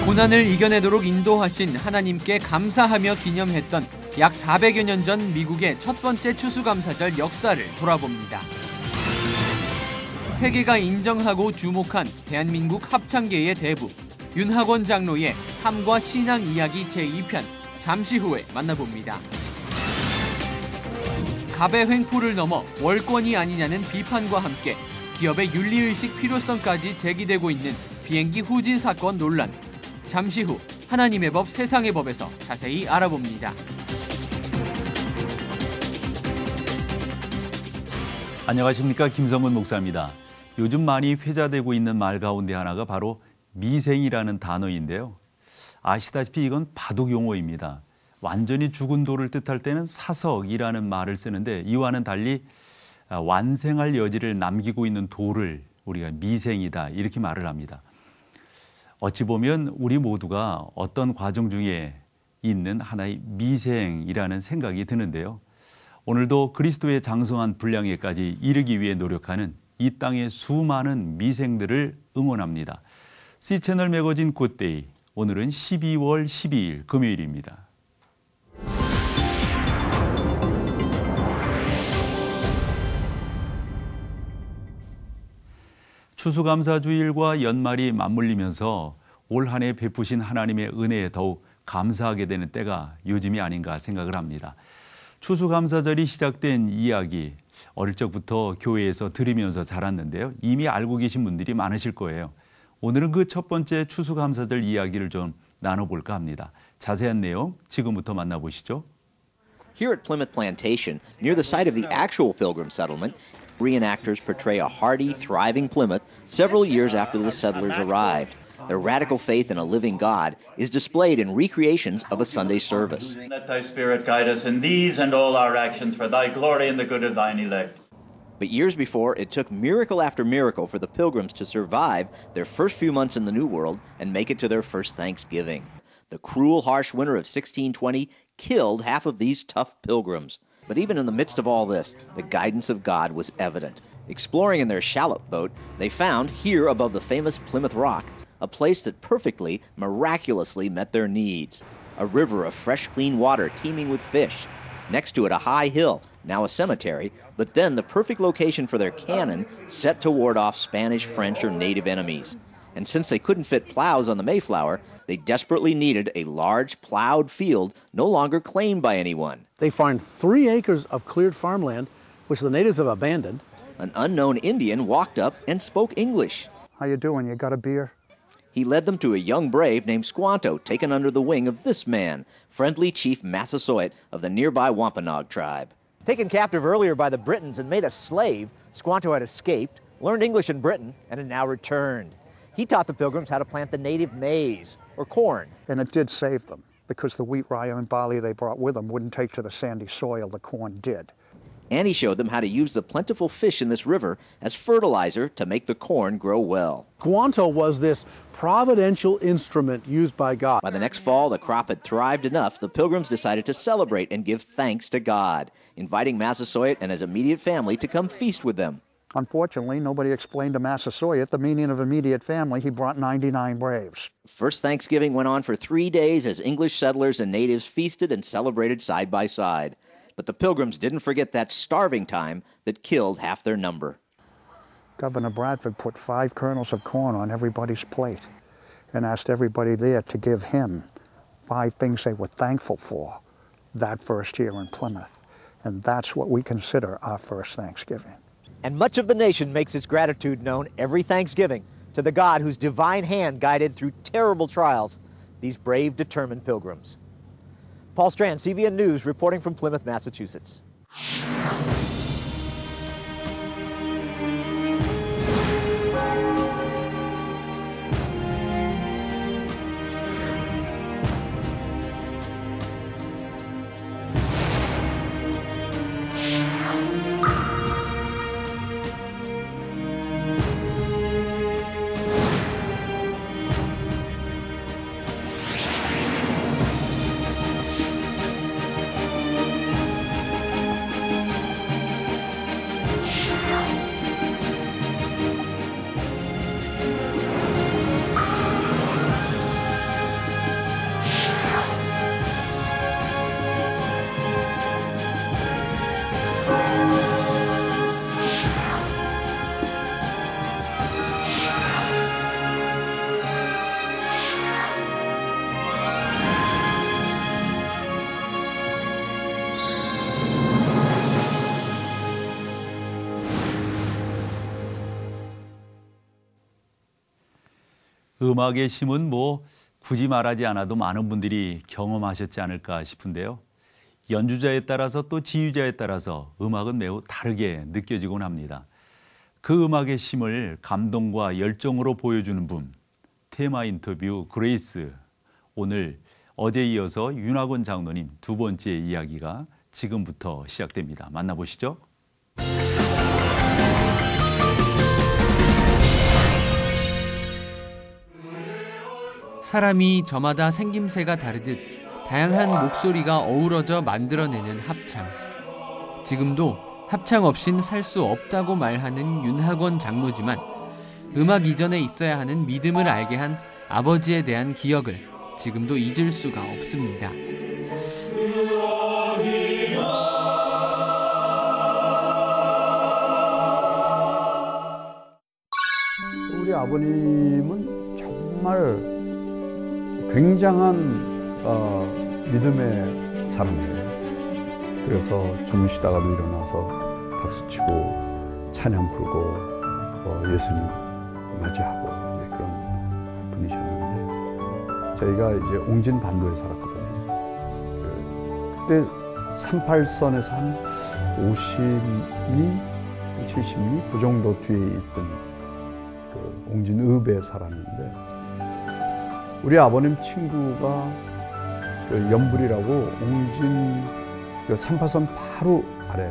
고난을 이겨내도록 인도하신 하나님께 감사하며 기념했던 약 400여 년 전 미국의 첫 번째 추수감사절 역사를 돌아봅니다. 세계가 인정하고 주목한 대한민국 합창계의 대부 윤학원 장로의 삶과 신앙 이야기 제2편 잠시 후에 만나봅니다. 갑의 횡포를 넘어 월권이 아니냐는 비판과 함께 기업의 윤리의식 필요성까지 제기되고 있는 비행기 후진 사건 논란. 잠시 후 하나님의 법 세상의 법에서 자세히 알아봅니다. 안녕하십니까, 김성근 목사입니다. 요즘 많이 회자되고 있는 말 가운데 하나가 바로 미생이라는 단어인데요. 아시다시피 이건 바둑 용어입니다. 완전히 죽은 돌을 뜻할 때는 사석이라는 말을 쓰는데 이와는 달리 완생할 여지를 남기고 있는 돌을 우리가 미생이다 이렇게 말을 합니다. 어찌 보면 우리 모두가 어떤 과정 중에 있는 하나의 미생이라는 생각이 드는데요. 오늘도 그리스도의 장성한 분량에까지 이르기 위해 노력하는 이 땅의 수많은 미생들을 응원합니다. C채널 매거진 굿데이, 오늘은 12월 12일 금요일입니다. 추수감사주일과 연말이 맞물리면서 올 한 해 베푸신 하나님의 은혜에 더욱 감사하게 되는 때가 요즘이 아닌가 생각을 합니다. 추수감사절이 시작된 이야기, 어릴 적부터 교회에서 들으면서 자랐는데요. 이미 알고 계신 분들이 많으실 거예요. 오늘은 그 첫 번째 추수감사절 이야기를 좀 나눠볼까 합니다. 자세한 내용 지금부터 만나보시죠. Here at Plymouth Plantation, near the site of the actual Pilgrim settlement, reenactors portray a hardy, thriving Plymouth several years after the settlers arrived. Their radical faith in a living God is displayed in recreations of a Sunday service. Let thy Spirit guide us in these and all our actions for thy glory and the good of thine elect. But years before, it took miracle after miracle for the Pilgrims to survive their first few months in the New World and make it to their first Thanksgiving. The cruel, harsh winter of 1620 killed half of these tough Pilgrims. But even in the midst of all this, the guidance of God was evident. Exploring in their shallop boat, they found, here above the famous Plymouth Rock, a place that perfectly, miraculously met their needs. A river of fresh, clean water teeming with fish. Next to it, a high hill, now a cemetery, but then the perfect location for their cannon set to ward off Spanish, French, or native enemies. And since they couldn't fit plows on the Mayflower, they desperately needed a large plowed field no longer claimed by anyone. They find 3 acres of cleared farmland, which the natives have abandoned. An unknown Indian walked up and spoke English. How you doing? You got a beer? He led them to a young brave named Squanto, taken under the wing of this man, friendly Chief Massasoit of the nearby Wampanoag tribe. Taken captive earlier by the Britons and made a slave, Squanto had escaped, learned English in Britain, and had now returned. He taught the Pilgrims how to plant the native maize, or corn. And it did save them, because the wheat, rye, and barley they brought with them wouldn't take to the sandy soil the corn did. And he showed them how to use the plentiful fish in this river as fertilizer to make the corn grow well. Squanto was this providential instrument used by God. By the next fall, the crop had thrived enough, the Pilgrims decided to celebrate and give thanks to God, inviting Massasoit and his immediate family to come feast with them. Unfortunately, nobody explained to Massasoit the meaning of immediate family. He brought 99 braves. First Thanksgiving went on for 3 days as English settlers and natives feasted and celebrated side by side. But the Pilgrims didn't forget that starving time that killed half their number. Governor Bradford put 5 kernels of corn on everybody's plate and asked everybody there to give him 5 things they were thankful for that first year in Plymouth. And that's what we consider our first Thanksgiving. And much of the nation makes its gratitude known every Thanksgiving to the God whose divine hand guided through terrible trials these brave, determined Pilgrims. Paul Strand, CBN News, reporting from Plymouth, Massachusetts. 음악의 힘은 뭐 굳이 말하지 않아도 많은 분들이 경험하셨지 않을까 싶은데요. 연주자에 따라서 또 지휘자에 따라서 음악은 매우 다르게 느껴지곤 합니다. 그 음악의 힘을 감동과 열정으로 보여주는 분, 테마 인터뷰 그레이스. 오늘 어제 이어서 윤학원 장로님 두 번째 이야기가 지금부터 시작됩니다. 만나보시죠. 사람이 저마다 생김새가 다르듯 다양한 목소리가 어우러져 만들어내는 합창. 지금도 합창 없인 살 수 없다고 말하는 윤학원 장로지만 음악 이전에 있어야 하는 믿음을 알게 한 아버지에 대한 기억을 지금도 잊을 수가 없습니다. 우리 아버님은 정말 굉장한 믿음의 사람이에요. 그래서 주무시다가도 일어나서 박수치고 찬양 부르고 예수님 맞이하고 그런 분이셨는데 저희가 이제 옹진 반도에 살았거든요. 그때 38선에서 한 50리, 70리 그 정도 뒤에 있던 그 옹진읍에 살았는데 우리 아버님 친구가 그 연불이라고 옹진 그 38선 바로 아래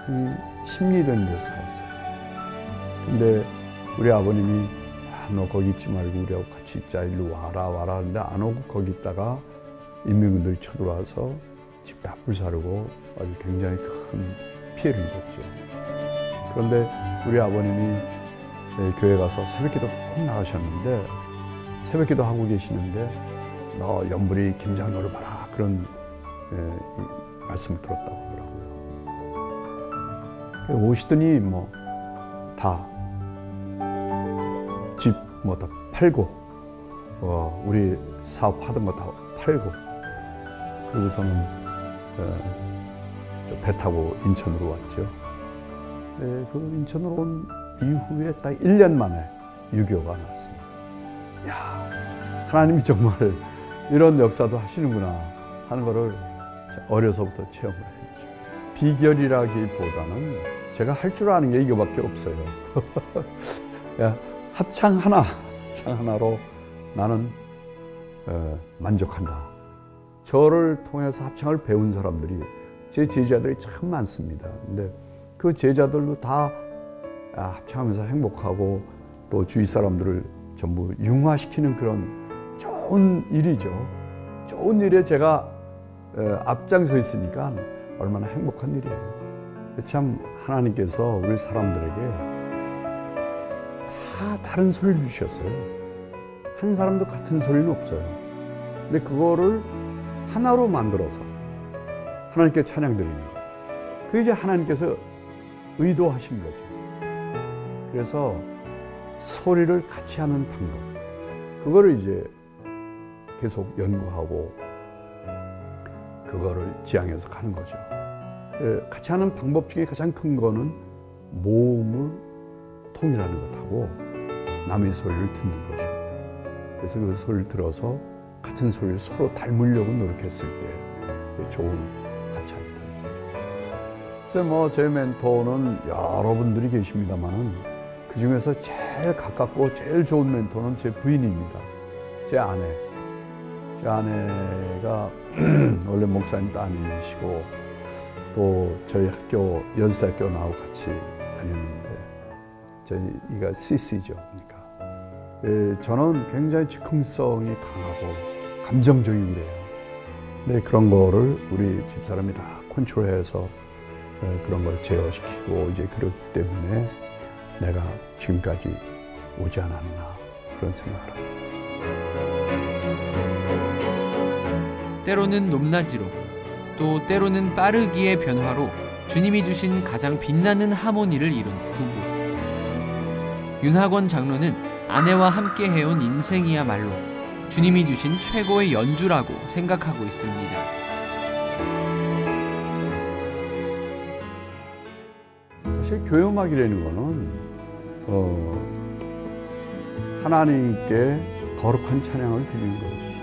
그 10리라는 데서 살았어요. 근데 우리 아버님이 너 거기 있지 말고 우리하고 같이 있자, 일로 와라 하는데 안 오고 거기 있다가 인민군들이 쳐들어와서 집 다 불사르고 아주 굉장히 큰 피해를 입었죠. 그런데 우리 아버님이 교회 가서 새벽기도 꼭 나가셨는데 새벽기도 하고 계시는데 너 연불이 김장로를 봐라 그런 말씀을 들었다고 하더라고요. 오시더니 뭐 다 집 뭐 다 팔고 우리 사업하던 거 다 팔고 그러고서는 배 타고 인천으로 왔죠. 그 인천으로 온 이후에 딱 1년 만에 유교가 나왔습니다. 야, 하나님이 정말 이런 역사도 하시는구나 하는 거를 어려서부터 체험을 했죠. 비결이라기보다는 제가 할 줄 아는 게 이거밖에 없어요. 야, 합창 하나로 나는 만족한다. 저를 통해서 합창을 배운 사람들이 제 제자들이 참 많습니다. 근데 그 제자들도 다 합창하면서 행복하고 또 주위 사람들을 전부 융화시키는 그런 좋은 일이죠. 좋은 일에 제가 앞장서 있으니까 얼마나 행복한 일이에요. 참 하나님께서 우리 사람들에게 다 다른 소리를 주셨어요. 한 사람도 같은 소리는 없어요. 근데 그거를 하나로 만들어서 하나님께 찬양 드리는 거. 그게 이제 하나님께서 의도하신 거죠. 그래서 소리를 같이 하는 방법, 그거를 이제 계속 연구하고 그거를 지향해서 가는 거죠. 같이 하는 방법 중에 가장 큰 거는 모음을 통일하는 것하고 남의 소리를 듣는 것입니다. 그래서 그 소리를 들어서 같은 소리를 서로 닮으려고 노력했을 때 좋은 합창이 되는 거죠. 그래서 뭐 제 멘토는 여러분들이 계십니다만은 그 중에서 제일 가깝고 제일 좋은 멘토는 제 부인입니다. 제 아내. 제 아내가 원래 목사님 따님이시고 또 저희 학교 연세대학교 나하고 같이 다녔는데 저희가 CC죠. 그러니까 저는 굉장히 즉흥성이 강하고 감정적이고 그래요. 근데 그런 거를 우리 집사람이 다 컨트롤해서 그런 걸 제어시키고 이제 그렇기 때문에 내가 지금까지 오지 않았나 그런 생각을 합니다. 때로는 높낮이로 또 때로는 빠르기의 변화로 주님이 주신 가장 빛나는 하모니를 이룬 부부. 윤학원 장로는 아내와 함께 해온 인생이야말로 주님이 주신 최고의 연주라고 생각하고 있습니다. 사실 교회음악이라는 거는 하나님께 거룩한 찬양을 드리는 것이죠.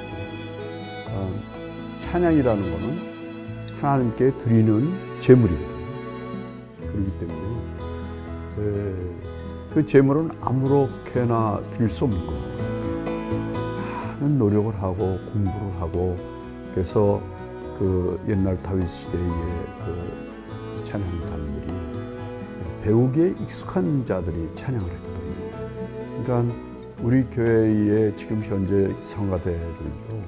찬양이라는 것은 하나님께 드리는 제물이거든요. 그렇기 때문에 그 제물은 아무렇게나 드릴 수 없는 거예요. 많은 노력을 하고 공부를 하고, 그래서 그 옛날 다윗 시대의 그 찬양단들이 배우기에 익숙한 자들이 찬양을 했거든요. 그러니까 우리 교회의 지금 현재 성가대들도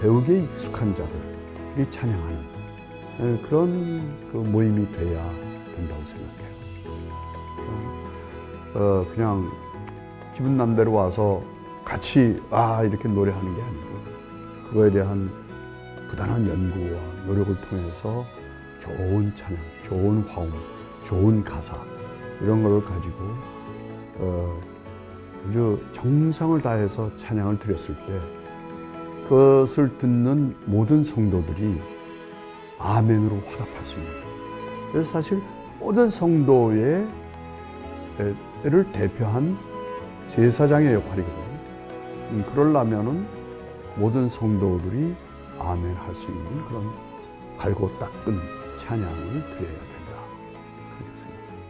배우기에 익숙한 자들이 찬양하는 그런 그 모임이 돼야 된다고 생각해요. 그냥 기분 난 대로 와서 같이 이렇게 노래하는 게 아니고, 그거에 대한 부단한 연구와 노력을 통해서 좋은 찬양, 좋은 화음, 좋은 가사 이런 걸 가지고 아주 정성을 다해서 찬양을 드렸을 때 그것을 듣는 모든 성도들이 아멘으로 화답할 수 있는 거예요. 그래서 사실 모든 성도의 를 대표한 제사장의 역할이거든요. 그러려면은 모든 성도들이 아멘 할 수 있는 그런 갈고 닦은 찬양을 드려야 된다. 그렇게 생각합니다.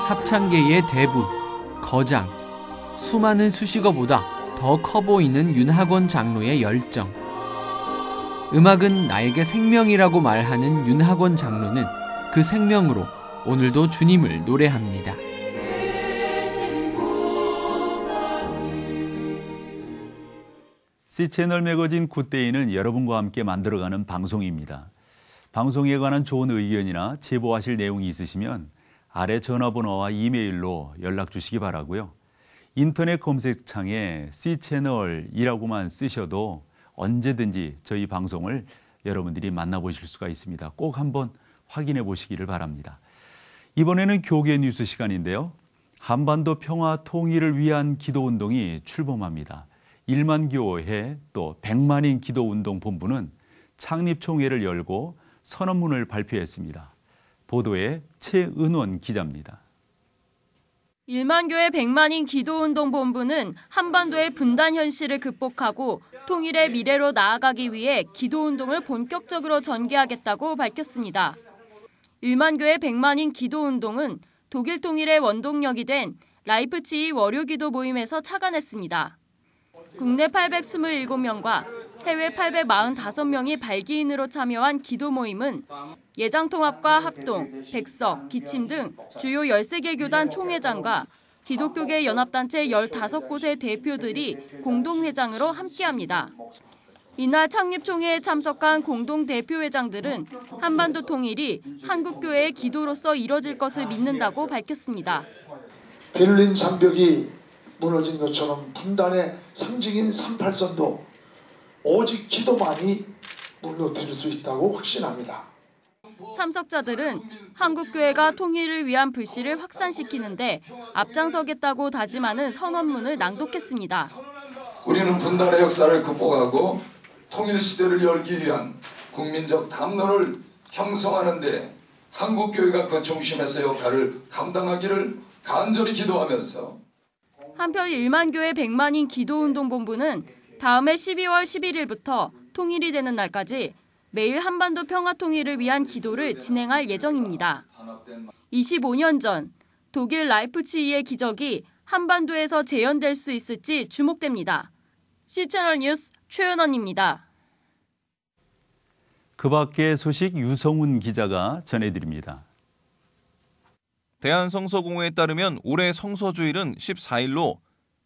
합창계의 대부, 거장, 수많은 수식어보다 더 커 보이는 윤학원 장로의 열정. 음악은 나에게 생명이라고 말하는 윤학원 장로는 그 생명으로 오늘도 주님을 노래합니다. C채널 매거진 굿데이는 여러분과 함께 만들어가는 방송입니다. 방송에 관한 좋은 의견이나 제보하실 내용이 있으시면 아래 전화번호와 이메일로 연락 주시기 바라고요. 인터넷 검색창에 C채널이라고만 쓰셔도 언제든지 저희 방송을 여러분들이 만나보실 수가 있습니다. 꼭 한번 확인해 보시기를 바랍니다. 이번에는 교계 뉴스 시간인데요. 한반도 평화 통일을 위한 기도운동이 출범합니다. 1만 교회 또 100만인 기도운동 본부는 창립총회를 열고 선언문을 발표했습니다. 보도에 최은원 기자입니다. 1만 교회 100만인 기도운동 본부는 한반도의 분단 현실을 극복하고 통일의 미래로 나아가기 위해 기도운동을 본격적으로 전개하겠다고 밝혔습니다. 1만 교회 100만인 기도운동은 독일 통일의 원동력이 된 라이프치히 월요기도 모임에서 착안했습니다. 국내 827명과 해외 845명이 발기인으로 참여한 기도 모임은 예장통합과 합동, 백석, 기침 등 주요 13개 교단 총회장과 기독교계 연합단체 15곳의 대표들이 공동회장으로 함께합니다. 이날 창립총회에 참석한 공동대표회장들은 한반도 통일이 한국교회의 기도로서 이뤄질 것을 믿는다고 밝혔습니다. 베를린 장벽이 무너진 것처럼 분단의 상징인 38선도 오직 기도만이 무너뜨릴 수 있다고 확신합니다. 참석자들은 한국교회가 통일을 위한 불씨를 확산시키는데 앞장서겠다고 다짐하는 선언문을 낭독했습니다. 우리는 분단의 역사를 극복하고 통일 시대를 열기 위한 국민적 담론을 형성하는 데 한국교회가 그 중심에서 역할을 감당하기를 간절히 기도하면서 한편 1만 교회 100만인 기도운동본부는 다음해 12월 11일부터 통일이 되는 날까지 매일 한반도 평화 통일을 위한 기도를 진행할 예정입니다. 25년 전 독일 라이프치히의 기적이 한반도에서 재현될 수 있을지 주목됩니다. C채널 뉴스 최은원입니다. 그 밖의 소식 유성훈 기자가 전해드립니다. 대한성서공회에 따르면 올해 성서주일은 14일로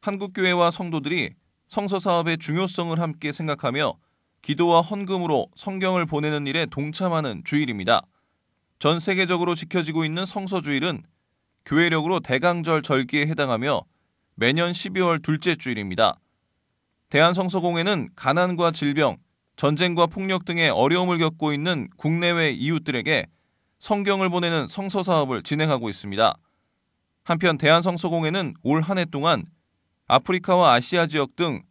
한국교회와 성도들이 성서사업의 중요성을 함께 생각하며 기도와 헌금으로 성경을 보내는 일에 동참하는 주일입니다. 전 세계적으로 지켜지고 있는 성서주일은 교회력으로 대강절 절기에 해당하며 매년 12월 둘째 주일입니다. 대한성서공회는 가난과 질병, 전쟁과 폭력 등의 어려움을 겪고 있는 국내외 이웃들에게 성경을 보내는 성서사업을 진행하고 있습니다. 한편 대한성서공회는 올 한 해 동안 아프리카와 아시아 지역 등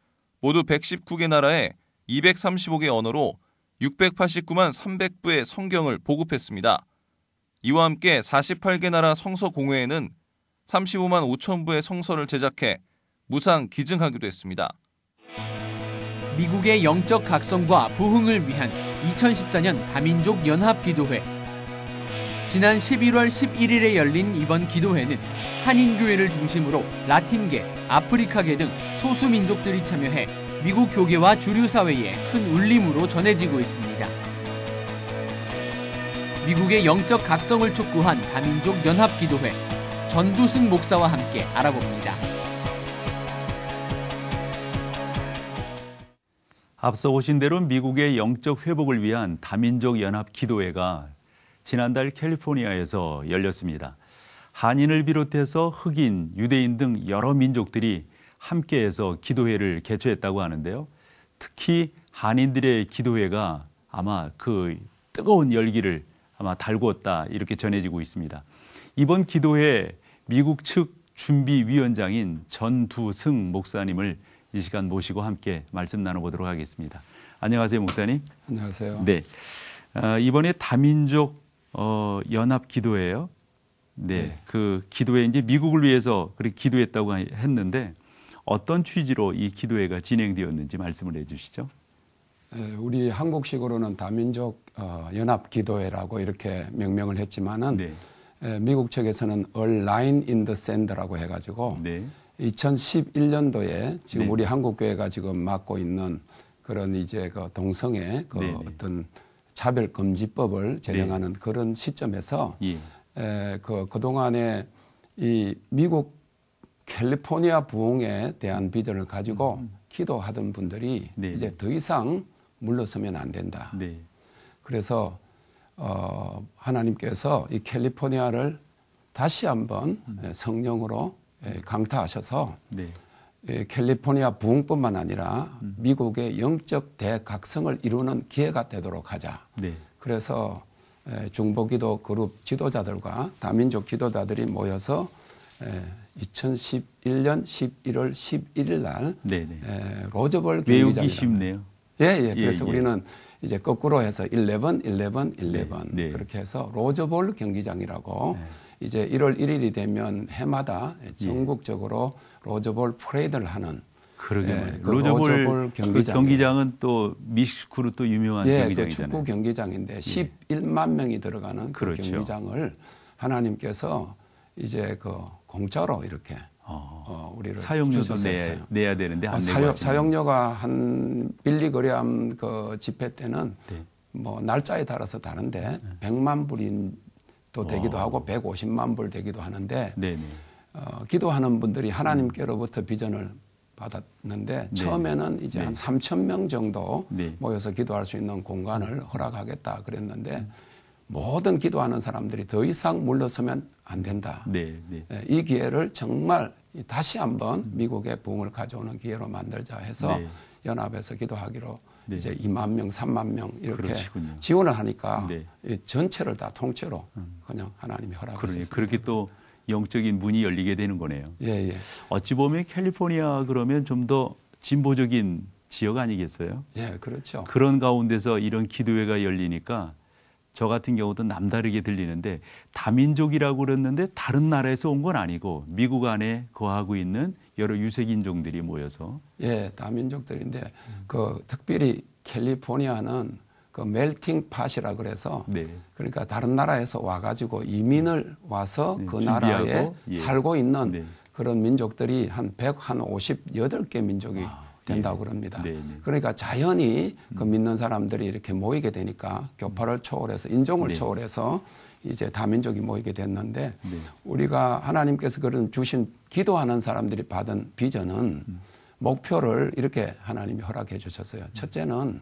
모두 119개 나라에 235개 언어로 689만 300부의 성경을 보급했습니다. 이와 함께 48개 나라 성서공회에는 35만 5천 부의 성서를 제작해 무상 기증하기도 했습니다. 미국의 영적 각성과 부흥을 위한 2014년 다민족 연합기도회. 지난 11월 11일에 열린 이번 기도회는 한인교회를 중심으로 라틴계, 아프리카계 등 소수민족들이 참여해 미국 교계와 주류 사회에 큰 울림으로 전해지고 있습니다. 미국의 영적 각성을 촉구한 다민족 연합기도회, 전두승 목사와 함께 알아봅니다. 앞서 보신 대로 미국의 영적 회복을 위한 다민족 연합 기도회가 지난달 캘리포니아에서 열렸습니다. 한인을 비롯해서 흑인, 유대인 등 여러 민족들이 함께해서 기도회를 개최했다고 하는데요. 특히 한인들의 기도회가 아마 그 뜨거운 열기를 아마 달구었다 이렇게 전해지고 있습니다. 이번 기도회 미국 측 준비위원장인 전두승 목사님을 이 시간 모시고 함께 말씀 나눠보도록 하겠습니다. 안녕하세요, 목사님. 안녕하세요. 네, 이번에 다민족 연합 기도회예요. 네, 그 기도회 이제 미국을 위해서 그렇게 기도했다고 했는데 어떤 취지로 이 기도회가 진행되었는지 말씀을 해주시죠. 우리 한국식으로는 다민족 연합 기도회라고 이렇게 명명을 했지만은 네. 미국 측에서는 A Line in the Sand라고 해가지고. 네. 2011년도에 지금 네. 우리 한국교회가 지금 맡고 있는 그런 이제 그 동성애 그 네. 어떤 차별금지법을 제정하는 네. 그런 시점에서 예. 그동안에 이 미국 캘리포니아 부흥에 대한 비전을 가지고 기도하던 분들이 네. 이제 더 이상 물러서면 안 된다. 네. 그래서 하나님께서 이 캘리포니아를 다시 한번 성령으로 강타하셔서 네. 캘리포니아 부흥뿐만 아니라 미국의 영적 대각성을 이루는 기회가 되도록 하자. 네. 그래서 중보기도 그룹 지도자들과 다민족 지도자들이 모여서 2011년 11월 11일 날 로저볼 경기장이라고. 쉽네요. 예. 그래서 우리는 이제 거꾸로 해서 11, 11, 11 네. 그렇게 해서 로저볼 경기장이라고 이제 1월 1일이 되면 해마다 전국적으로 로저볼 프레이드를 하는 그러게 그 로저볼 경기장은 또 미식축구로 또 유명한 경기장이잖아요. 그 축구 경기장인데 11만 명이 들어가는 그 그렇죠. 경기장을 하나님께서 이제 그 공짜로 이렇게 우리를 사용료도 내야 되는데 안 내고 사용료가 한 빌리그램 그 집회 때는 네. 뭐 날짜에 따라서 다른데 100만 불인 또 되기도 하고 150만 불 되기도 하는데 기도하는 분들이 하나님께로부터 비전을 받았는데 처음에는 이제 한 3천 명 정도 모여서 기도할 수 있는 공간을 허락하겠다 그랬는데 모든 기도하는 사람들이 더 이상 물러서면 안 된다. 이 기회를 정말 다시 한번 미국의 부흥을 가져오는 기회로 만들자 해서 연합에서 기도하기로 이제 2만 명, 3만 명 이렇게 그렇지군요. 지원을 하니까 전체를 다 통째로 그냥 하나님이 허락하셨습니다. 그렇게 또 영적인 문이 열리게 되는 거네요. 예. 어찌 보면 캘리포니아 그러면 좀 더 진보적인 지역 아니겠어요? 예, 그렇죠. 그런 가운데서 이런 기도회가 열리니까 저 같은 경우도 남다르게 들리는데 다민족이라고 그랬는데 다른 나라에서 온 건 아니고 미국 안에 거하고 있는 여러 유색인종들이 모여서 예, 다민족들인데 그 특별히 캘리포니아는 그 멜팅 팟이라 그래서 그러니까 다른 나라에서 와가지고 이민을 와서 그 나라에 살고 있는 그런 민족들이 한 158개 민족이 된다고 그럽니다. 그러니까 자연히 그 믿는 사람들이 이렇게 모이게 되니까 교파를 초월해서 인종을 초월해서 이제 다민족이 모이게 됐는데 우리가 하나님께서 그런 주신 기도하는 사람들이 받은 비전은 목표를 이렇게 하나님이 허락해 주셨어요. 첫째는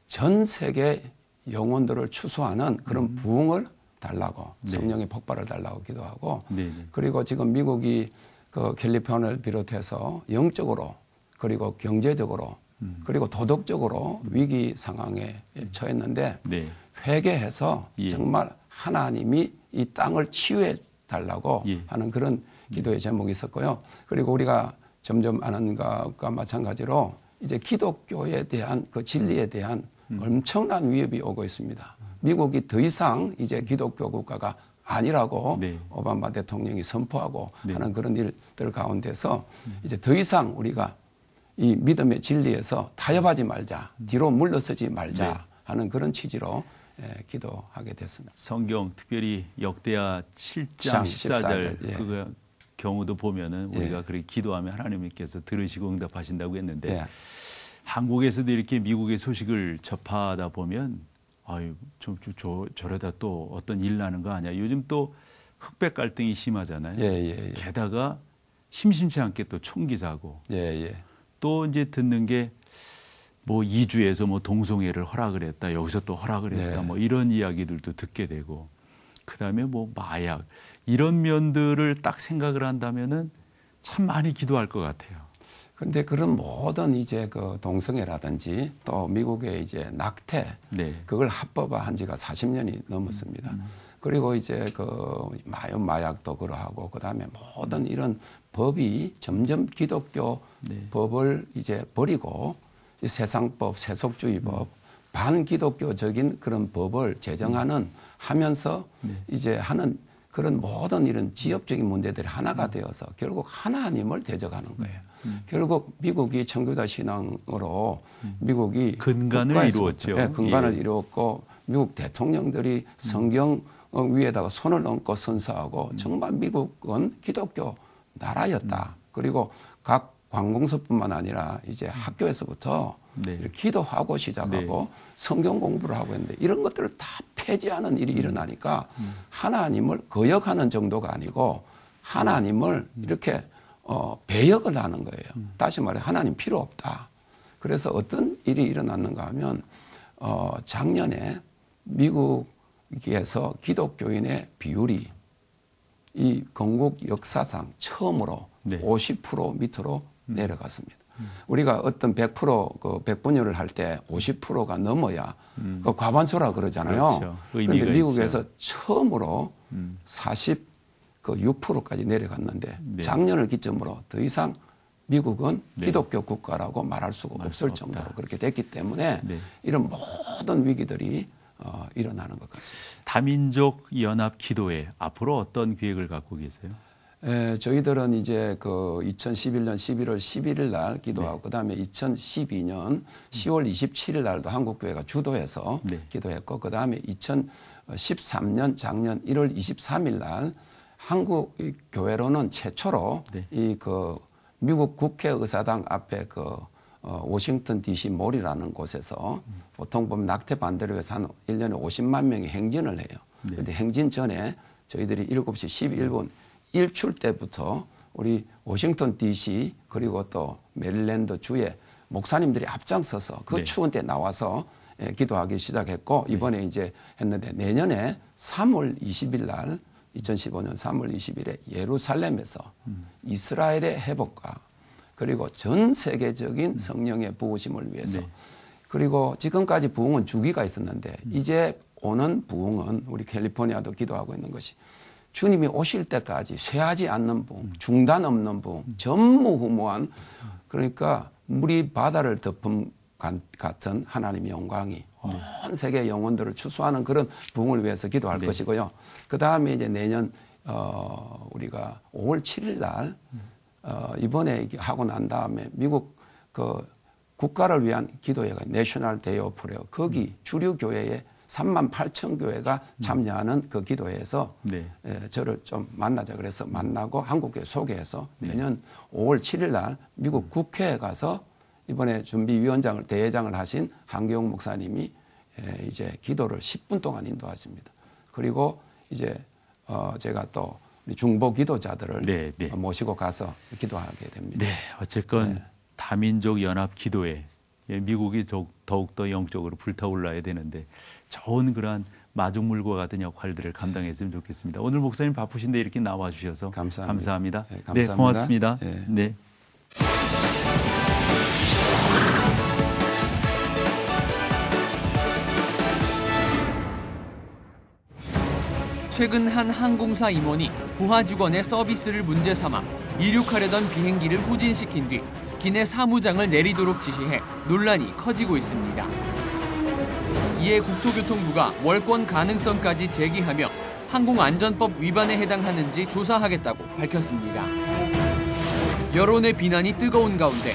전 세계 영혼들을 추수하는 그런 부흥을 달라고 성령의 폭발을 달라고 기도하고 그리고 지금 미국이 그 캘리포니아를 비롯해서 영적으로 그리고 경제적으로 그리고 도덕적으로 위기 상황에 처했는데 회개해서 정말 하나님이 이 땅을 치유해 달라고 하는 그런 기도의 제목이 있었고요. 그리고 우리가 점점 아는 것과 마찬가지로 이제 기독교에 대한 그 진리에 대한 엄청난 위협이 오고 있습니다. 미국이 더 이상 이제 기독교 국가가 아니라고 네. 오바마 대통령이 선포하고 네. 하는 그런 일들 가운데서 이제 더 이상 우리가 이 믿음의 진리에서 타협하지 말자, 뒤로 물러서지 말자 네. 하는 그런 취지로 기도하게 됐습니다. 성경 특별히 역대하 7장 14절 예. 그 경우도 보면은 우리가 예. 그렇게 기도하면 하나님께서 들으시고 응답하신다고 했는데 예. 한국에서도 이렇게 미국의 소식을 접하다 보면 아유 저러다 또 어떤 일 나는 거 아니야. 요즘 또 흑백 갈등이 심하잖아요. 예. 게다가 심심치 않게 또 총기 사고. 예. 또 이제 듣는 게 뭐 2주에서 뭐 동성애를 허락을 했다. 여기서 또 허락을 했다. 네. 뭐 이런 이야기들도 듣게 되고. 그다음에 뭐 마약 이런 면들을 딱 생각을 한다면은 참 많이 기도할 것 같아요. 그런데 그런 모든 이제 그 동성애라든지 또 미국의 이제 낙태 네. 그걸 합법화한 지가 40년이 넘었습니다. 그리고 이제 그 마약도 그러하고 그다음에 모든 이런 법이 점점 기독교 법을 이제 버리고 세상법, 세속주의법, 반기독교적인 그런 법을 제정하는 하면서 이제 하는 그런 모든 이런 지역적인 문제들이 하나가 되어서 결국 하나님을 대적하는 거예요. 결국 미국이 청교도 신앙으로 미국이 근간을 이루었죠. 네, 근간을 예. 이루었고 미국 대통령들이 성경 위에다가 손을 얹고 선서하고 정말 미국은 기독교 나라였다. 그리고 각 관공서뿐만 아니라 이제 학교에서부터 이렇게 기도하고 시작하고 성경 공부를 하고 했는데 이런 것들을 다 폐지하는 일이 일어나니까 하나님을 거역하는 정도가 아니고 하나님을 이렇게 배역을 하는 거예요. 다시 말해 하나님 필요 없다. 그래서 어떤 일이 일어났는가 하면 작년에 미국에서 기독교인의 비율이 이 건국 역사상 처음으로 50% 밑으로 내려갔습니다. 우리가 어떤 100% 그 백분율을 할 때 50%가 넘어야 그 과반수라 그러잖아요. 그렇죠. 그런데 미국에서 처음으로 46%까지 내려갔는데 작년을 기점으로 더 이상 미국은 기독교 국가라고 말할 수가 없을 정도로 그렇게 됐기 때문에 이런 모든 위기들이 일어나는 것 같습니다. 다민족 연합 기도회 앞으로 어떤 계획을 갖고 계세요? 저희들은 이제 그 2011년 11월 11일 날 기도하고 그다음에 2012년 10월 27일 날도 한국교회가 주도해서 기도했고 그다음에 2013년 작년 1월 23일 날 한국 교회로는 최초로 이 그 미국 국회의사당 앞에 그 워싱턴 DC 몰이라는 곳에서 보통 보면 낙태 반대를 위해서 한 1년에 50만 명이 행진을 해요. 그런데 행진 전에 저희들이 7시 11분 일출 때부터 우리 워싱턴 DC 그리고 또 메릴랜드 주에 목사님들이 앞장서서 그 추운 때 나와서 기도하기 시작했고 이번에 이제 했는데 내년에 3월 20일 날 2015년 3월 20일에 예루살렘에서 이스라엘의 회복과 그리고 전 세계적인 성령의 부으심을 위해서 그리고 지금까지 부흥은 주기가 있었는데 이제 오는 부흥은 우리 캘리포니아도 기도하고 있는 것이 주님이 오실 때까지 쇠하지 않는 부흥, 중단 없는 부흥, 전무후무한 그러니까 물이 바다를 덮음 같은 하나님의 영광이 온 세계 영혼들을 추수하는 그런 부흥을 위해서 기도할 것이고요. 그 다음에 이제 내년 우리가 5월 7일 날 이번에 하고 난 다음에 미국 그 국가를 위한 기도회가 내셔널 데이 오브 프레어 거기 주류 교회에 3만 8천 교회가 참여하는 그 기도회에서 저를 좀 만나자 그래서 만나고 한국교회 소개해서 내년 5월 7일 날 미국 국회에 가서 이번에 준비위원장을 대회장을 하신 한경욱 목사님이 이제 기도를 10분 동안 인도하십니다. 그리고 이제 제가 또 중보 기도자들을 모시고 가서 기도하게 됩니다. 네, 어쨌건 다민족 연합 기도회 미국이 더욱더 영적으로 불타올라야 되는데 좋은 그러한 마중물과 같은 역할들을 감당했으면 좋겠습니다. 오늘 목사님 바쁘신데 이렇게 나와주셔서 감사합니다. 네, 감사합니다. 네, 고맙습니다. 네. 최근 한 항공사 임원이 부하 직원의 서비스를 문제 삼아 이륙하려던 비행기를 후진시킨 뒤 기내 사무장을 내리도록 지시해 논란이 커지고 있습니다. 이에 국토교통부가 월권 가능성까지 제기하며 항공안전법 위반에 해당하는지 조사하겠다고 밝혔습니다. 여론의 비난이 뜨거운 가운데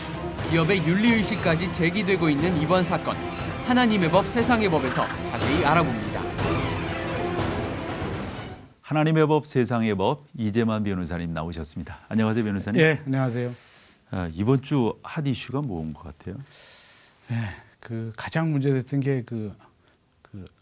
기업의 윤리의식까지 제기되고 있는 이번 사건. 하나님의 법 세상의 법에서 자세히 알아봅니다. 하나님의 법 세상의 법 이재만 변호사님 나오셨습니다. 안녕하세요, 변호사님. 네, 안녕하세요. 이번 주 핫 이슈가 뭔 것 같아요? 네, 그 가장 문제됐던 게 그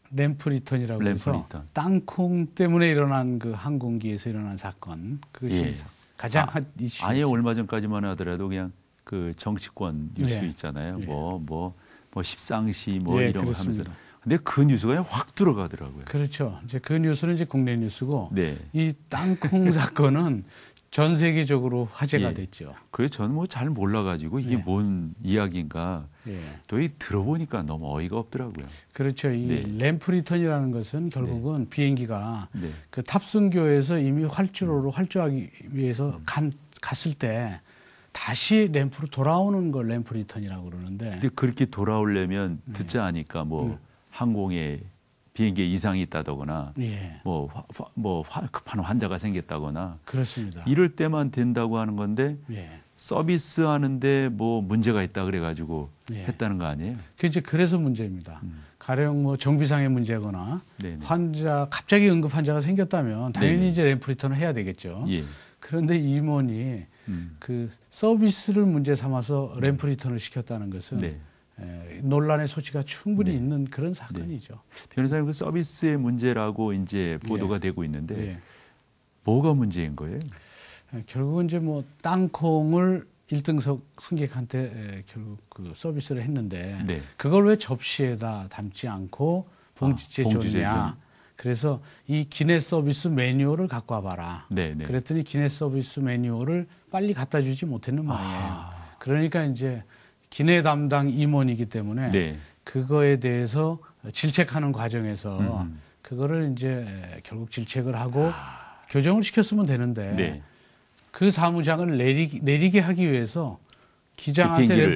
램프 리턴이라고 해서 땅콩 때문에 일어난 그 항공기에서 일어난 사건. 그것이 가장 핫 이슈. 아예 얼마 전까지만 하더라도 그냥 그 정치권 뉴스 있잖아요. 뭐 십상시 뭐 이런 거 하면서. 근데 그 뉴스가 그냥 확 들어가더라고요. 그렇죠. 이제 그 뉴스는 이제 국내 뉴스고 이 땅콩 사건은 전 세계적으로 화제가 됐죠. 그래서 저는 뭐 잘 몰라가지고 이게 뭔 이야기인가 또 들어보니까 너무 어이가 없더라고요. 그렇죠. 이 램프 리턴이라는 것은 결국은 비행기가 그 탑승교에서 이미 활주로로 활주하기 위해서 갔을 때 다시 램프로 돌아오는 걸 램프 리턴이라고 그러는데. 근데 그렇게 돌아오려면 듣자 하니까 뭐 항공에 비행기에 이상이 있다거나 급한 환자가 생겼다거나 그렇습니다. 이럴 때만 된다고 하는 건데 서비스 하는데 뭐 문제가 있다 그래가지고 했다는 거 아니에요? 그래서 문제입니다. 가령 뭐 정비상의 문제거나 갑자기 응급 환자가 생겼다면 당연히 이제 램프 리턴을 해야 되겠죠. 그런데 임원이 그 서비스를 문제 삼아서 램프 리턴을 시켰다는 것은 논란의 소지가 충분히 있는 그런 사건이죠. 변호사님, 그 서비스의 문제라고 이제 보도가 되고 있는데 뭐가 문제인 거예요? 결국은 이제 뭐 땅콩을 1등석 승객한테 결국 그 서비스를 했는데 그걸 왜 접시에다 담지 않고 봉지째 줬냐? 그래서 이 기내 서비스 매뉴얼을 갖고 와봐라. 그랬더니 기내 서비스 매뉴얼을 빨리 갖다 주지 못했는 말이에요. 그러니까 이제 기내 담당 임원이기 때문에 그거에 대해서 질책하는 과정에서 그거를 이제 결국 질책을 하고 교정을 시켰으면 되는데 그 사무장을 내리게 하기 위해서 기장한테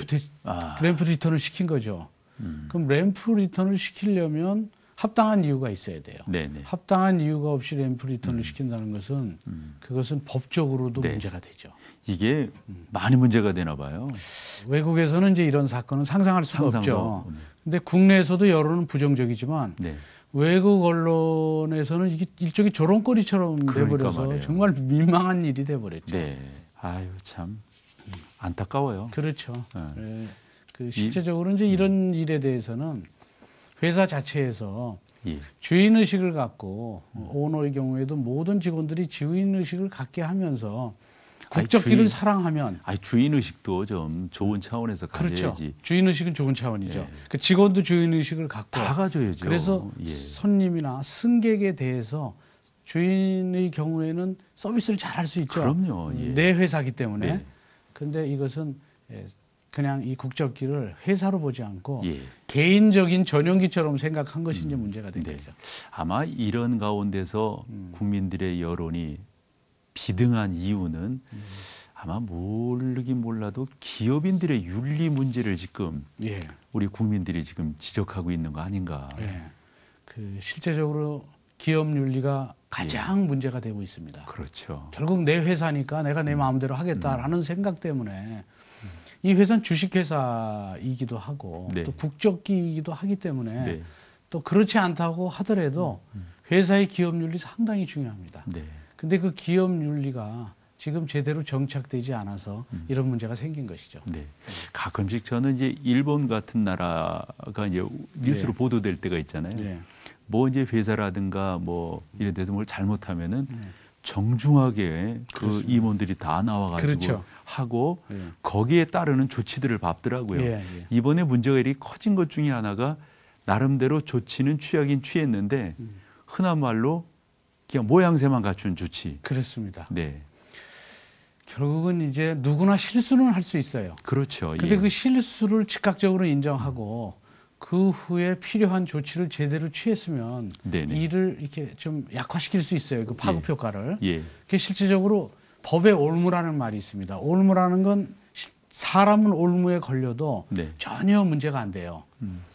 램프 리턴을 시킨 거죠. 그럼 램프 리턴을 시키려면 합당한 이유가 있어야 돼요. 합당한 이유가 없이 램프 리턴을 시킨다는 것은 그것은 법적으로도 문제가 되죠. 이게 많이 문제가 되나 봐요. 외국에서는 이제 이런 사건은 상상할 수가 없죠. 근데 국내에서도 여론은 부정적이지만 외국 언론에서는 이게 일종의 조롱거리처럼 돼버려서 말이에요. 정말 민망한 일이 돼버렸죠. 아유, 참 안타까워요. 그렇죠. 그 실제적으로 이제 이런 일에 대해서는 회사 자체에서 주인의식을 갖고 오너의 경우에도 모든 직원들이 주인의식을 갖게 하면서 국적기를 사랑하면 주인의식도 좀 좋은 차원에서 가져야지. 그렇죠. 주인의식은 좋은 차원이죠. 그 직원도 주인의식을 갖고 다 가져야죠. 그래서 손님이나 승객에 대해서 주인의 경우에는 서비스를 잘 할 수 있죠. 그럼요. 내 회사기 때문에. 그런데 이것은 그냥 이 국적기를 회사로 보지 않고 개인적인 전용기처럼 생각한 것이 이제 문제가 된 거죠. 아마 이런 가운데서 국민들의 여론이 비등한 이유는 아마 모르긴 몰라도 기업인들의 윤리 문제를 지금 우리 국민들이 지금 지적하고 있는 거 아닌가. 그 실제적으로 기업 윤리가 가장 문제가 되고 있습니다. 그렇죠. 결국 내 회사니까 내가 내 마음대로 하겠다라는 생각 때문에 이 회사는 주식회사이기도 하고 또 국적기이기도 하기 때문에 또 그렇지 않다고 하더라도 회사의 기업 윤리 상당히 중요합니다. 근데 그 기업 윤리가 지금 제대로 정착되지 않아서 이런 문제가 생긴 것이죠. 가끔씩 저는 이제 일본 같은 나라가 이제 뉴스로 보도될 때가 있잖아요. 뭐 이제 회사라든가 뭐 이런 데서 뭘 잘못하면은 정중하게 그 임원들이 다 나와가지고 하고 거기에 따르는 조치들을 밟더라고요. 이번에 문제가 이렇게 커진 것 중에 하나가 나름대로 조치는 취하긴 취했는데 흔한 말로 그냥 모양새만 갖춘 조치. 그렇습니다. 결국은 이제 누구나 실수는 할 수 있어요. 그렇죠. 근데 그 실수를 즉각적으로 인정하고 그 후에 필요한 조치를 제대로 취했으면 일을 이렇게 좀 약화시킬 수 있어요. 그 파급 효과를. 그게 실질적으로 법에 올무라는 말이 있습니다. 올무라는 건 사람은 올무에 걸려도 전혀 문제가 안 돼요.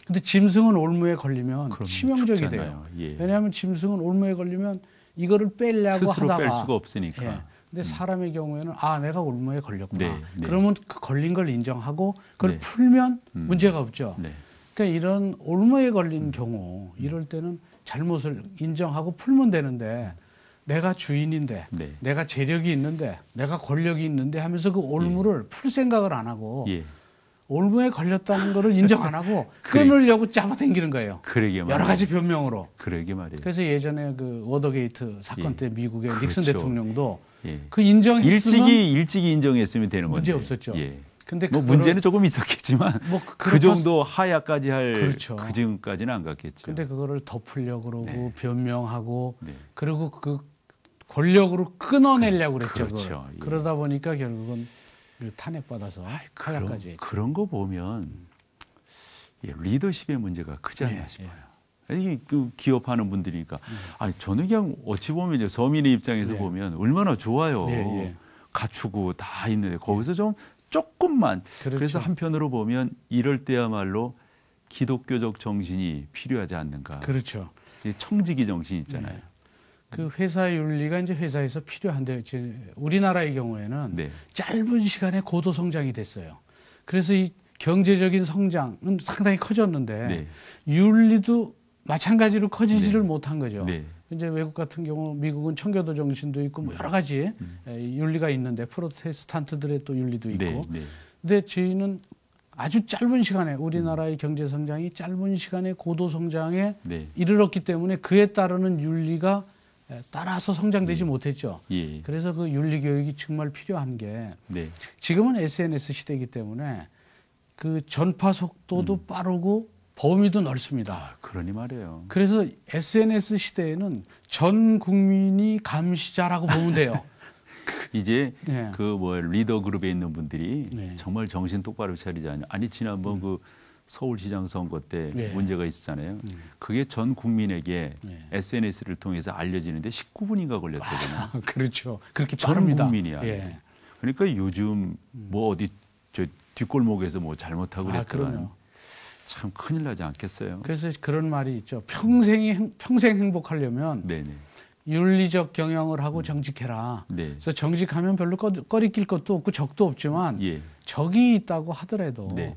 근데 짐승은 올무에 걸리면 치명적이 돼요. 왜냐하면 짐승은 올무에 걸리면 이거를 빼려고 스스로 하다가 뺄 수가 없으니까. 예. 근데 사람의 경우에는 내가 올무에 걸렸구나. 네, 네. 그러면 그 걸린 걸 인정하고 그걸 네. 풀면 문제가 없죠. 네. 그러니까 이런 올무에 걸린 경우 이럴 때는 잘못을 인정하고 풀면 되는데 내가 주인인데 네. 내가 재력이 있는데 내가 권력이 있는데 하면서 그 올무를 풀 생각을 안 하고 예. 올무에 걸렸다는 거를 인정 안 하고 끊으려고 잡아당기는 거예요. 그러게 말이에요. 여러 가지 변명으로. 그러게 말이에요. 그래서 예전에 그 워더게이트 사건 때 미국의 닉슨 그렇죠. 대통령도 예. 그 인정했으면 일찍이 인정했으면 되는 문제 건데. 없었죠. 예. 근데 뭐 문제는 조금 있었겠지만 그 정도 하야까지 할 그렇죠. 그 정도까지는 안 갔겠죠. 근데 그거를 덮으려고 그러고 네. 변명하고 네. 그리고 그 권력으로 끊어내려고 그랬죠. 그렇죠. 그걸. 예. 그러다 보니까 결국은 탄핵받아서 하야까지. 그런 거 보면 리더십의 문제가 크지 않나 싶어요. 이게 그 기업하는 분들이니까 저는 그냥 어찌 보면 이제 서민의 입장에서 보면 얼마나 좋아요. 갖추고 다 있는데 거기서 좀 조금만 그렇죠. 그래서 한편으로 보면 이럴 때야말로 기독교적 정신이 필요하지 않는가. 그렇죠. 청지기 정신 있잖아요. 네. 그 회사 윤리가 이제 회사에서 필요한데 우리나라의 경우에는 네. 짧은 시간에 고도 성장이 됐어요. 그래서 이 경제적인 성장은 상당히 커졌는데 네. 윤리도 마찬가지로 커지지를 네. 못한 거죠. 네. 이제 외국 같은 경우 미국은 청교도 정신도 있고 뭐 여러 가지 윤리가 있는데 프로테스탄트들의 또 윤리도 있고. 네. 네. 근데 저희는 아주 짧은 시간에 우리나라의 경제 성장이 짧은 시간에 고도 성장에 네. 이르렀기 때문에 그에 따르는 윤리가 따라서 성장되지 못했죠. 예. 그래서 그 윤리 교육이 정말 필요한 게 네. 지금은 SNS 시대이기 때문에 그 전파 속도도 빠르고 범위도 넓습니다. 그러니 말이에요. 그래서 SNS 시대에는 전 국민이 감시자라고 보면 돼요. 이제 네. 그 리더 그룹에 있는 분들이 네. 정말 정신 똑바로 차리지 않냐. 아니 지난번 그 서울시장 선거 때 네. 문제가 있었잖아요. 그게 전 국민에게 SNS를 통해서 알려지는데 19분인가 걸렸거든요. 그렇죠. 그렇게 전 빠릅니다. 국민이야. 예. 그러니까 요즘 뭐 어디 저 뒷골목에서 뭐 잘못하고 그랬다가 참 큰일 나지 않겠어요. 그래서 그런 말이 있죠. 평생 행복하려면 네네. 윤리적 경영을 하고 정직해라. 네. 그래서 정직하면 별로 꺼리낄 것도 없고 적도 없지만 예. 적이 있다고 하더라도 네.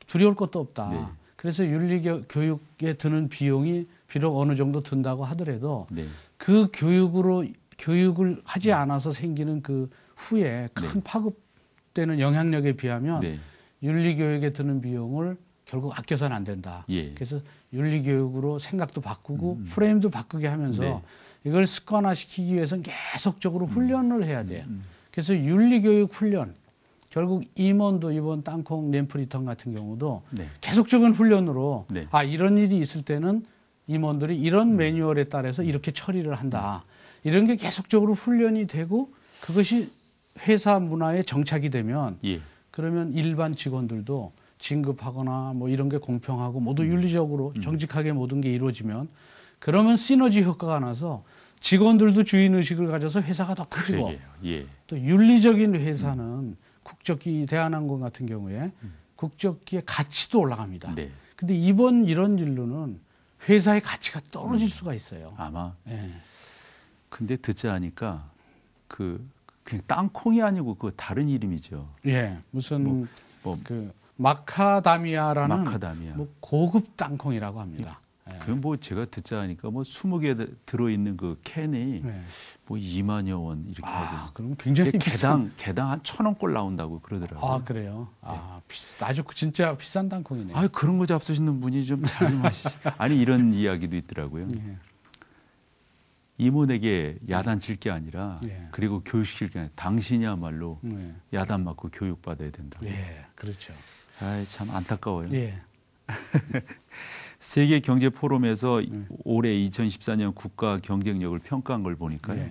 두려울 것도 없다. 네. 그래서 윤리 교육에 드는 비용이 비록 어느 정도 든다고 하더라도 네. 그 교육을 하지 않아서 생기는 그 후에 큰 파급되는 영향력에 비하면 네. 윤리 교육에 드는 비용을 결국 아껴서는 안 된다. 예. 그래서 윤리 교육으로 생각도 바꾸고 프레임도 바꾸게 하면서 네. 이걸 습관화시키기 위해서는 계속적으로 훈련을 해야 돼요. 그래서 윤리 교육 훈련 결국 임원도 이번 땅콩 램프리턴 같은 경우도 네. 계속적인 훈련으로 네. 이런 일이 있을 때는 임원들이 이런 매뉴얼에 따라서 이렇게 처리를 한다. 이런 게 계속적으로 훈련이 되고 그것이 회사 문화에 정착이 되면 예. 그러면 일반 직원들도 진급하거나 뭐 이런 게 공평하고 모두 윤리적으로 정직하게 모든 게 이루어지면 그러면 시너지 효과가 나서 직원들도 주인의식을 가져서 회사가 더 커지고 예. 또 윤리적인 회사는 국적기 대한항공 같은 경우에 국적기의 가치도 올라갑니다. 네. 근데 이번 이런 일로는 회사의 가치가 떨어질 수가 있어요. 아마. 예. 근데 듣자 하니까 그냥 땅콩이 아니고 그 다른 이름이죠. 예. 무슨 그 마카다미아라는 뭐 고급 땅콩이라고 합니다. 그 뭐 제가 듣자 하니까 뭐 20개 들어있는 그 캔이 뭐 2만여 원 이렇게 하고. 그럼 굉장히 개당 한 1,000원꼴 나온다고 그러더라고요. 그래요? 아주 진짜 비싼 땅콩이네요. 그런 거 잡수시는 분이 좀 잘 좀 하시지. 아니 이런 이야기도 있더라고요. 임원에게 야단칠 게 아니라 그리고 교육시킬 게 아니라 당신이야말로 야단 맞고 교육받아야 된다. 예, 그렇죠. 참 안타까워요. 예. 세계 경제 포럼에서 올해 2014년 국가 경쟁력을 평가한 걸 보니까요.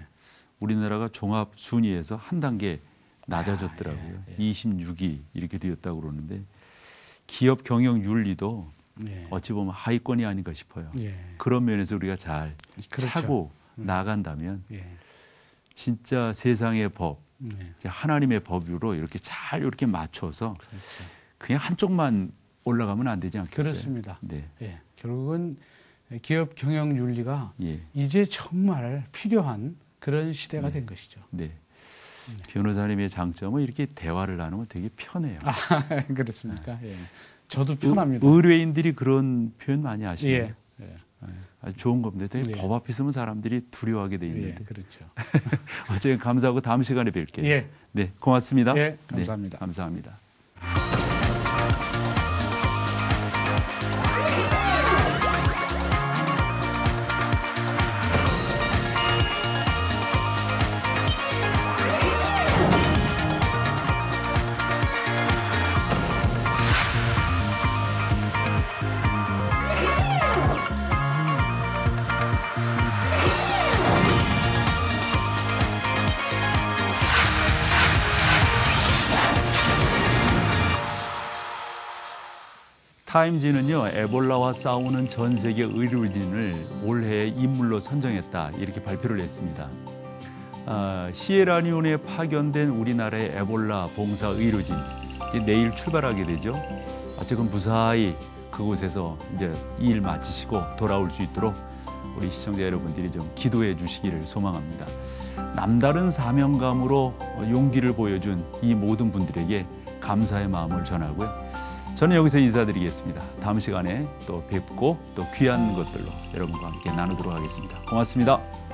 우리나라가 종합 순위에서 한 단계 낮아졌더라고요. 26위 이렇게 되었다고 그러는데 기업 경영 윤리도 어찌 보면 하위권이 아닌가 싶어요. 그런 면에서 우리가 잘 차고 나간다면 진짜 세상의 법, 하나님의 법으로 이렇게 잘 이렇게 맞춰서 그냥 한쪽만 올라가면 안 되지 않겠어요? 그렇습니다. 네. 결국은 기업 경영 윤리가 예. 이제 정말 필요한 그런 시대가 된 것이죠. 네. 변호사님의 장점은 이렇게 대화를 나누면 되게 편해요. 아, 그렇습니까? 예. 저도 편합니다. 의뢰인들이 그런 표현 많이 하시네요. 예. 예. 아주 좋은 겁니다. 되게 법 앞에 있으면 사람들이 두려워하게 돼 있는데. 예, 그렇죠. 어쨌든 감사하고 다음 시간에 뵐게요. 예. 네, 고맙습니다. 예, 감사합니다. 네, 감사합니다. 타임지는요, 에볼라와 싸우는 전 세계 의료진을 올해의 인물로 선정했다 이렇게 발표를 했습니다. 시에라리온에 파견된 우리나라의 에볼라 봉사 의료진 이제 내일 출발하게 되죠. 지금 무사히 그곳에서 이제 일 마치시고 돌아올 수 있도록 우리 시청자 여러분들이 좀 기도해 주시기를 소망합니다. 남다른 사명감으로 용기를 보여준 이 모든 분들에게 감사의 마음을 전하고요. 저는 여기서 인사드리겠습니다. 다음 시간에 또 뵙고 또 귀한 것들로 여러분과 함께 나누도록 하겠습니다. 고맙습니다.